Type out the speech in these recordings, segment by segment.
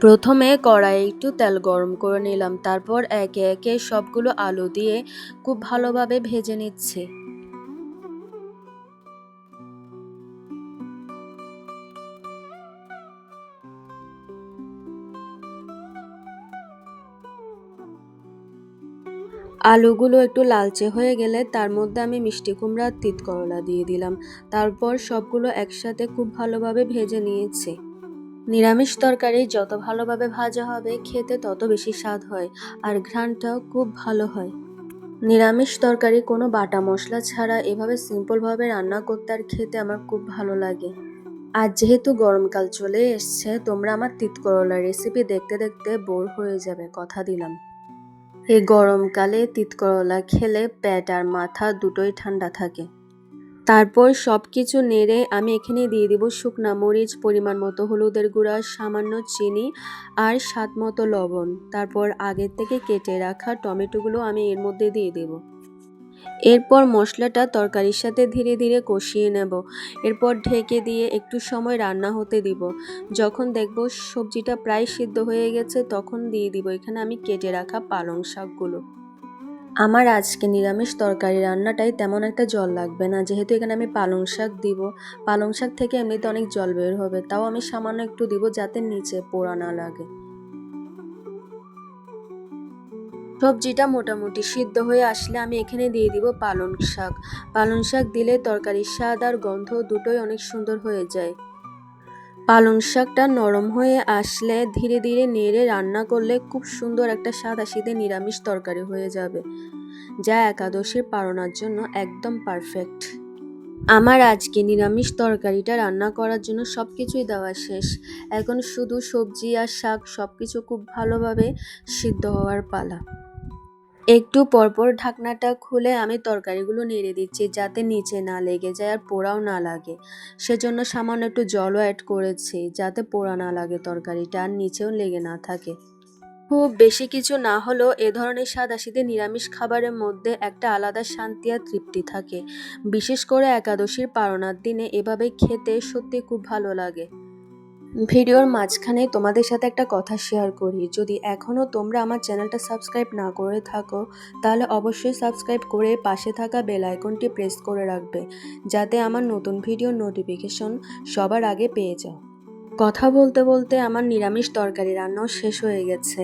প্রথমে কড়াইয়ে একটু তেল গরম করে নিলাম, তারপর একে একে সবগুলো আলু দিয়ে খুব ভালোভাবে ভেজে নিচ্ছি। আলুগুলো একটু লালচে হয়ে গেলে তার মধ্যে আমি মিষ্টি কুমড়া আর তিত করলা দিয়ে দিলাম। তারপর সবগুলো একসাথে খুব ভালোভাবে ভেজে নিয়েছি। নিরামিষ তরকারি যত ভালোভাবে ভাজা হবে খেতে তত বেশি স্বাদ হয়, আর ঘ্রাণটাও খুব ভালো হয়। নিরামিষ তরকারি কোনো বাটা মশলা ছাড়া এভাবে সিম্পলভাবে রান্না করতে আর খেতে আমার খুব ভালো লাগে। আর যেহেতু গরমকাল চলে এসছে, তোমরা আমার তিত করলার রেসিপি দেখতে দেখতে বোর হয়ে যাবে, কথা দিলাম। এই গরমকালে তিত করলা খেলে পেট আর মাথা দুটোই ঠান্ডা থাকে। তারপর সব কিছু নেড়ে আমি এখানে দিয়ে দিব শুকনা মরিচ, পরিমাণ মতো হলুদের গুঁড়া, সামান্য চিনি আর স্বাদ মতো লবণ। তারপর আগের থেকে কেটে রাখা টমেটোগুলো আমি এর মধ্যে দিয়ে দেব। এরপর মশলাটা তরকারির সাথে ধীরে ধীরে কষিয়ে নেব। এরপর ঢেকে দিয়ে একটু সময় রান্না হতে দিব। যখন দেখব সবজিটা প্রায় সিদ্ধ হয়ে গেছে তখন দিয়ে দিব এখানে আমি কেটে রাখা পালং শাকগুলো। আমার আজকে নিরামিষ তরকারি রান্নাটাই তেমন একটা জল লাগবে না, যেহেতু এখানে আমি পালং শাক দিব। পালং শাক থেকে এমনিতে অনেক জল বের হবে, তাও আমি সামান্য একটু দিব যাতে নিচে পোড়া না লাগে। সবজিটা মোটামুটি সিদ্ধ হয়ে আসলে আমি এখানে দিয়ে দিব পালং শাক। পালং শাক দিলে তরকারির স্বাদ আর গন্ধ দুটোই অনেক সুন্দর হয়ে যায়। পালং শাকটা নরম হয়ে আসলে ধীরে ধীরে নেড়ে রান্না করলে খুব সুন্দর একটা সাদাসিধে নিরামিষ তরকারি হয়ে যাবে, যা একাদশীর পারণার জন্য একদম পারফেক্ট। আমার আজকে নিরামিষ তরকারিটা রান্না করার জন্য সব কিছুই দেওয়া শেষ। এখন শুধু সবজি আর শাক সবকিছু খুব ভালোভাবে সিদ্ধ হওয়ার পালা। একটু পরপর ঢাকনাটা খুলে আমি তরকারিগুলো নেড়ে দিচ্ছি যাতে নিচে না লেগে যায় আর পোড়াও না লাগে। সেজন্য সামান্য একটু জলও অ্যাড করেছি যাতে পোড়া না লাগে তরকারিটা আর নিচেও লেগে না থাকে। খুব বেশি কিছু না হলেও এ ধরনের সাদাসিধে নিরামিষ খাবারের মধ্যে একটা আলাদা শান্তি আর তৃপ্তি থাকে। বিশেষ করে একাদশীর পারণার দিনে এভাবে খেতে সত্যি খুব ভালো লাগে। ভিডিওর মাঝখানে তোমাদের সাথে একটা কথা শেয়ার করি, যদি এখনও তোমরা আমার চ্যানেলটা সাবস্ক্রাইব না করে থাকো তাহলে অবশ্যই সাবস্ক্রাইব করে পাশে থাকা বেল আইকনটি প্রেস করে রাখবে, যাতে আমার নতুন ভিডিওর নোটিফিকেশন সবার আগে পেয়ে যাও। কথা বলতে বলতে আমার নিরামিষ তরকারি রান্নাও শেষ হয়ে গেছে।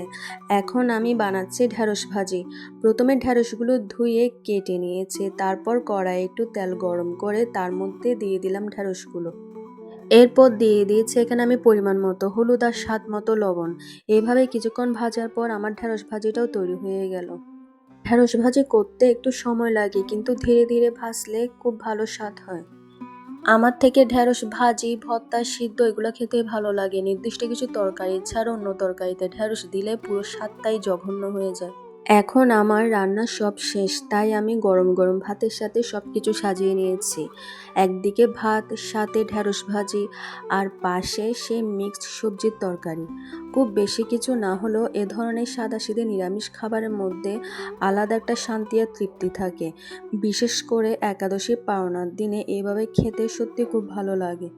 এখন আমি বানাচ্ছি ঢ্যাঁড়স ভাজি। প্রথমে ঢ্যাঁড়সগুলো ধুয়ে কেটে নিয়েছি, তারপর কড়াইয়ে একটু তেল গরম করে তার মধ্যে দিয়ে দিলাম ঢ্যাঁড়সগুলো। এরপর দিয়ে দিয়েছি এখানে আমি পরিমাণ মতো হলুদ আর স্বাদ মতো লবণ। এইভাবে কিছুক্ষণ ভাজার পর আমার ঢ্যাঁড়স ভাজিটাও তৈরি হয়ে গেল। ঢ্যাঁড়স ভাজি করতে একটু সময় লাগে, কিন্তু ধীরে ধীরে ভাজলে খুব ভালো স্বাদ হয়। আমার থেকে ঢ্যাঁড়স ভাজি, ভর্তা, সিদ্ধ এগুলো খেতে ভালো লাগে। নির্দিষ্ট কিছু তরকারি ছাড়া অন্য তরকারিতে ঢ্যাঁড়স দিলে পুরো স্বাদটাই জঘন্য হয়ে যায়। এখন আমার রান্না সব শেষ, তাই আমি গরম গরম ভাতের সাথে সব কিছু সাজিয়ে নিয়েছি। একদিকে ভাত, সাথে ঢ্যাঁড়স ভাজি, আর পাশে সে মিক্সড সবজির তরকারি। খুব বেশি কিছু না হলেও এ ধরনের সাদাসিধে নিরামিষ খাবারের মধ্যে আলাদা একটা শান্তি আর তৃপ্তি থাকে। বিশেষ করে একাদশী পাওনার দিনে এভাবে খেতে সত্যি খুব ভালো লাগে।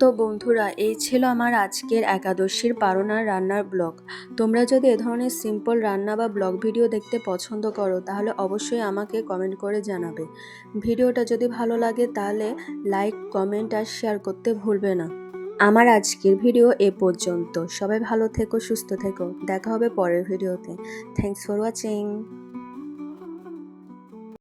তো বন্ধুরা, এই ছিল আমার আজকের একাদশীর পারণার রান্নার ব্লগ। তোমরা যদি এ ধরনের সিম্পল রান্না বা ব্লগ ভিডিও দেখতে পছন্দ করো তাহলে অবশ্যই আমাকে কমেন্ট করে জানাবে। ভিডিওটা যদি ভালো লাগে তাহলে লাইক, কমেন্ট আর শেয়ার করতে ভুলবে না। আমার আজকের ভিডিও এ পর্যন্ত। সবাই ভালো থেকো, সুস্থ থেকো। দেখা হবে পরের ভিডিওতে। Thanks for watching.